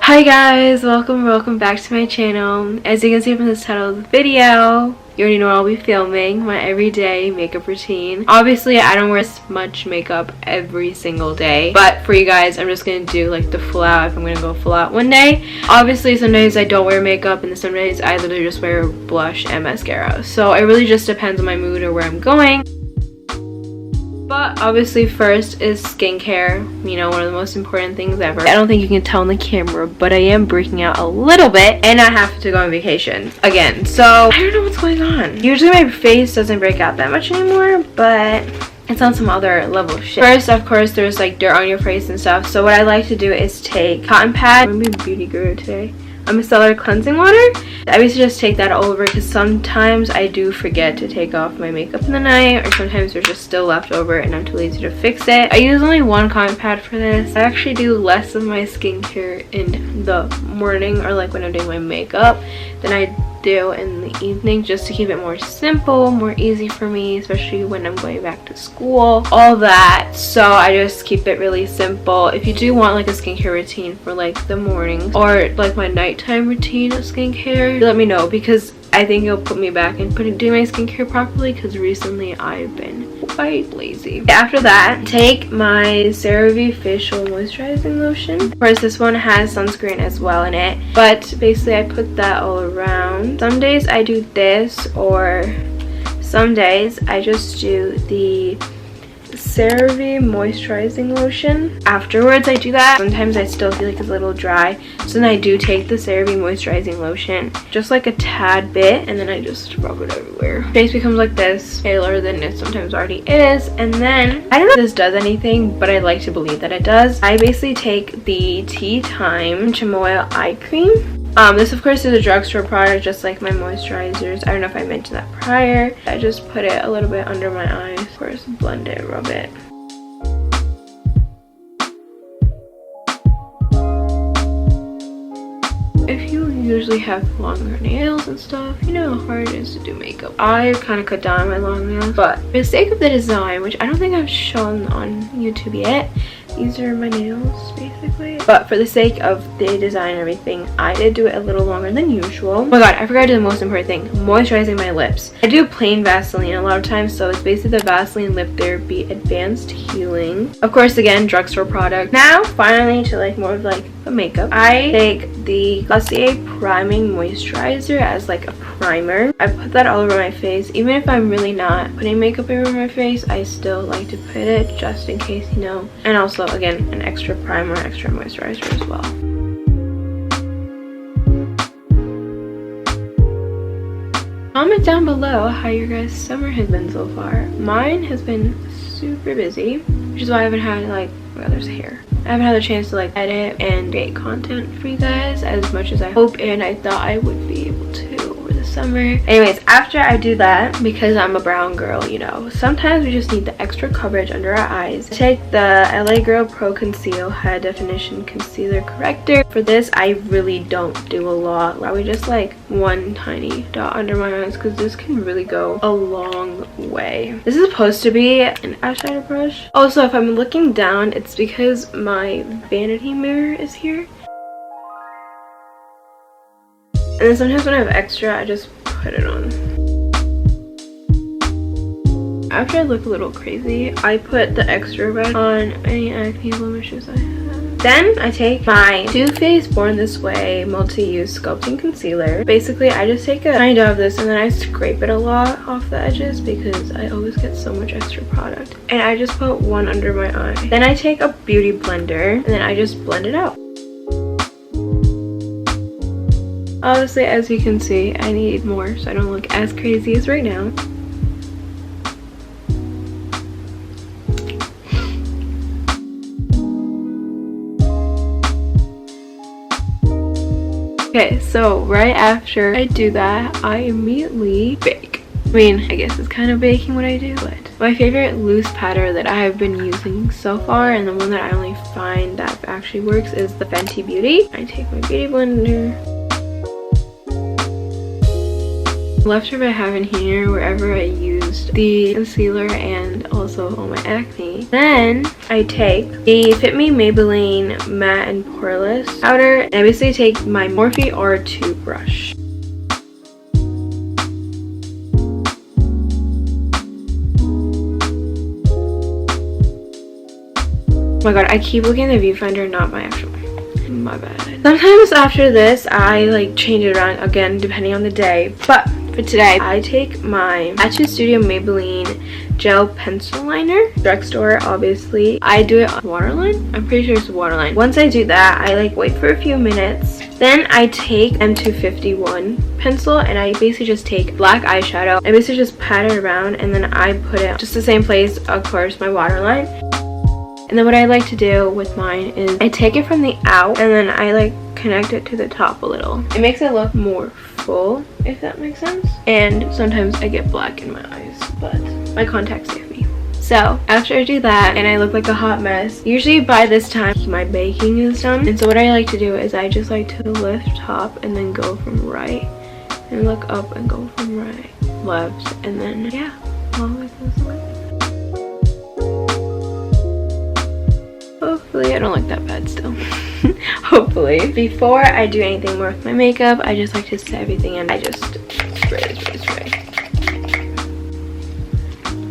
Hi guys, welcome back to my channel. As you can see from the title of the video, you already know I'll be filming my everyday makeup routine. Obviously I don't wear as much makeup every single day, but for you guys I'm just gonna do like the full out if I'm gonna go full out one day. Obviously some days I don't wear makeup and some days I literally just wear blush and mascara, so it really just depends on my mood or where I'm going. But obviously first is skincare, you know, one of the most important things ever. I don't think you can tell on the camera, but I am breaking out a little bit and I have to go on vacation again. So I don't know what's going on. Usually my face doesn't break out that much anymore, but it's on some other level of shit. First, of course, there's like dirt on your face and stuff. So what I like to do is take cotton pad. I'm being beauty guru today. A micellar cleansing water. I basically just take that all over because sometimes I do forget to take off my makeup in the night, or sometimes there's just still left over and I'm too lazy to fix it. I use only one cotton pad for this. I actually do less of my skincare in the morning or like when I'm doing my makeup than I do in the evening, just to keep it more simple, more easy for me, especially when I'm going back to school, all that. So I just keep it really simple. If you do want like a skincare routine for like the mornings or like my nighttime routine of skincare, let me know, because I think it'll put me back in doing my skincare properly, because recently I've been quite lazy. After that, take my CeraVe facial moisturizing lotion. Of course, this one has sunscreen as well in it, but basically I put that all around. Some days I do this, or some days I just do the CeraVe moisturizing lotion. Afterwards I do that. Sometimes I still feel like it's a little dry, so then I do take the CeraVe moisturizing lotion, just like a tad bit, and then I just rub it everywhere. Face becomes like this, paler than it sometimes already is. And then I don't know if this does anything, but I like to believe that it does. I basically take the Tea Time Chamoy eye cream. This of course is a drugstore product, just like my moisturizers. I don't know if I mentioned that prior. I just put it a little bit under my eyes. Of course, blend it, rub it. If you usually have longer nails and stuff, you know how hard it is to do makeup. I kind of cut down on my long nails, but for the sake of the design, which I don't think I've shown on YouTube yet, these are my nails basically, but for the sake of the design and everything, I did do it a little longer than usual. Oh my god, I forgot to do the most important thing, moisturizing my lips. I do plain Vaseline a lot of times, so it's basically the Vaseline Lip Therapy Advanced Healing. Of course, again, drugstore product. Now finally to like more of like the makeup, I take the Glossier Priming Moisturizer as like a primer. I put that all over my face. Even if I'm really not putting makeup over my face, I still like to put it just in case, you know. And also, again, an extra primer, extra moisturizer as well. Comment down below how your guys' summer has been so far. Mine has been super busy, which is why I haven't had like, well, there's hair. I haven't had a chance to like edit and create content for you guys as much as I hope and I thought I would be able to over the summer. Anyways, after I do that, because I'm a brown girl, you know, sometimes we just need the extra coverage under our eyes. I take the LA Girl Pro Conceal High Definition Concealer Corrector. For this, I really don't do a lot. I would just like one tiny dot under my eyes, because this can really go a long way. This is supposed to be an eyeshadow brush. Also, if I'm looking down, it's because my vanity mirror is here. And then sometimes when I have extra, I just put it on. After I look a little crazy, I put the extra red on any acne blemishes I have. Then I take my Too Faced Born This Way Multi-Use Sculpting Concealer. Basically, I just take a tiny dot of this and then I scrape it a lot off the edges because I always get so much extra product. And I just put one under my eye. Then I take a beauty blender and then I just blend it out. Obviously, as you can see, I need more so I don't look as crazy as right now. Okay, so right after I do that, I immediately bake. I mean, I guess it's kind of baking what I do, but my favorite loose powder that I have been using so far, and the one that I only find that actually works, is the Fenty Beauty. I take my beauty blender. Leftover I have in here, wherever I use used the concealer and also all my acne. Then I take the Fit Me Maybelline Matte and Poreless powder, and I basically take my Morphe R2 brush. Oh my god, I keep looking at the viewfinder, not my actual. My bad. Sometimes after this, I like change it around again depending on the day. But for today, I take my Tattoo Studio Maybelline Gel Pencil Liner. Drugstore, obviously. I do it on waterline. I'm pretty sure it's waterline. Once I do that, I like wait for a few minutes. Then I take M251 pencil and I basically just take black eyeshadow. I basically just pat it around and then I put it just the same place, of course, my waterline. And then what I like to do with mine is I take it from the out and then I like connect it to the top a little. It makes it look more full, if that makes sense. And sometimes I get black in my eyes, but my contacts save me. So after I do that and I look like a hot mess, usually by this time my baking is done. And so what I like to do is I just like to lift top and then go from right and look up and go from right, left, and then yeah, all like this way. Hopefully I don't look that bad still. Hopefully. Before I do anything more with my makeup, I just like to set everything in. I just spray.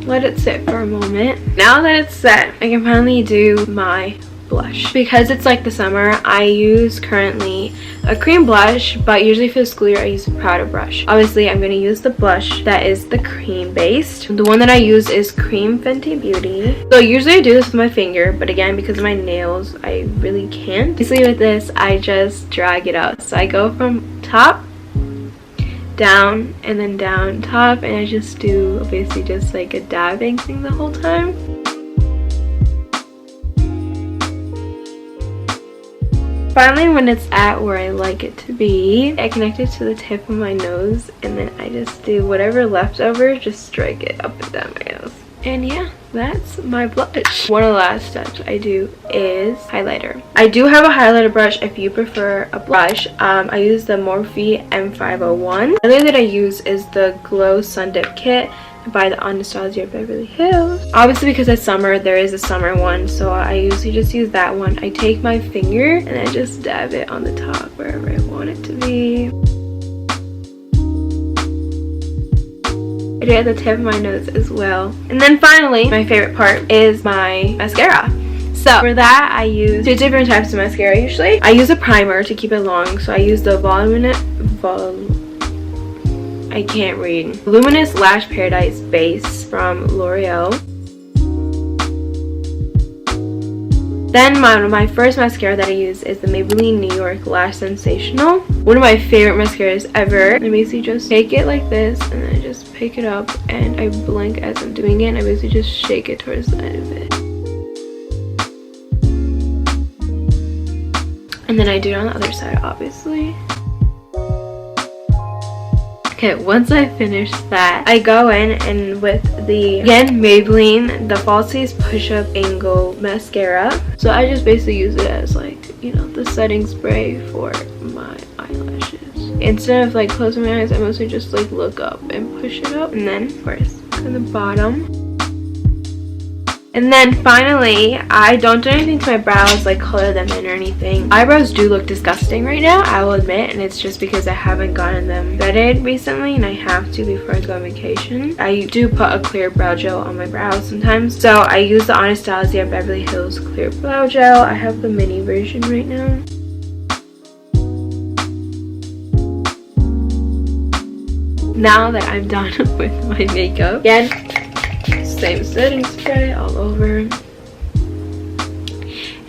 Let it sit for a moment. Now that it's set, I can finally do my blush. Because it's like the summer, I use currently a cream blush, but usually for this clear I use a powder brush. Obviously I'm going to use the blush that is the cream based. The one that I use is Cream Fenty Beauty. So usually I do this with my finger, but again because of my nails I really can't. Basically with this I just drag it out. So I go from top down and then down top, and I just do basically just like a dabbing thing the whole time. Finally, when it's at where I like it to be, I connect it to the tip of my nose and then I just do whatever left over, just strike it up and down my nose. And yeah, that's my blush. One of the last steps I do is highlighter. I do have a highlighter brush if you prefer a blush. I use the Morphe M501. The other that I use is the Glow Sun Dip Kit by the Anastasia Beverly Hills. Obviously because it's summer, there is a summer one, so I usually just use that one. I take my finger and I just dab it on the top wherever I want it to be. I do it at the tip of my nose as well. And then finally, my favorite part is my mascara. So for that, I use two different types of mascara usually. I use a primer to keep it long, so I use the Luminous Lash Paradise Base from L'Oreal. Then my first mascara that I use is the Maybelline New York Lash Sensational. One of my favorite mascaras ever. I basically just take it like this and then I just pick it up and I blink as I'm doing it and I basically just shake it towards the end of it. And then I do it on the other side, obviously. Okay, once I finish that, I go in and with the, again, Maybelline, the Falsies Push-Up Angle Mascara. So I just basically use it as like, you know, the setting spray for my eyelashes. Instead of like closing my eyes, I mostly just like look up and push it up. And then, of course, on the bottom. And then finally, I don't do anything to my brows, like color them in or anything. Eyebrows do look disgusting right now, I will admit, and it's just because I haven't gotten them bedded recently and I have to before I go on vacation. I do put a clear brow gel on my brows sometimes. So I use the Anastasia Beverly Hills Clear Brow Gel. I have the mini version right now. Now that I'm done with my makeup, again, same setting spray all over.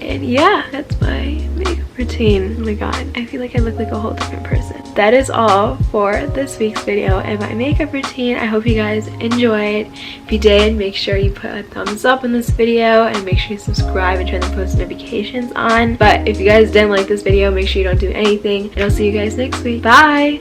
And yeah, that's my makeup routine. Oh my god, I feel like I look like a whole different person. That is all for this week's video and my makeup routine. I hope you guys enjoyed. If you did, make sure you put a thumbs up in this video and make sure you subscribe and turn the post notifications on. But if you guys didn't like this video, make sure you don't do anything, and I'll see you guys next week. Bye!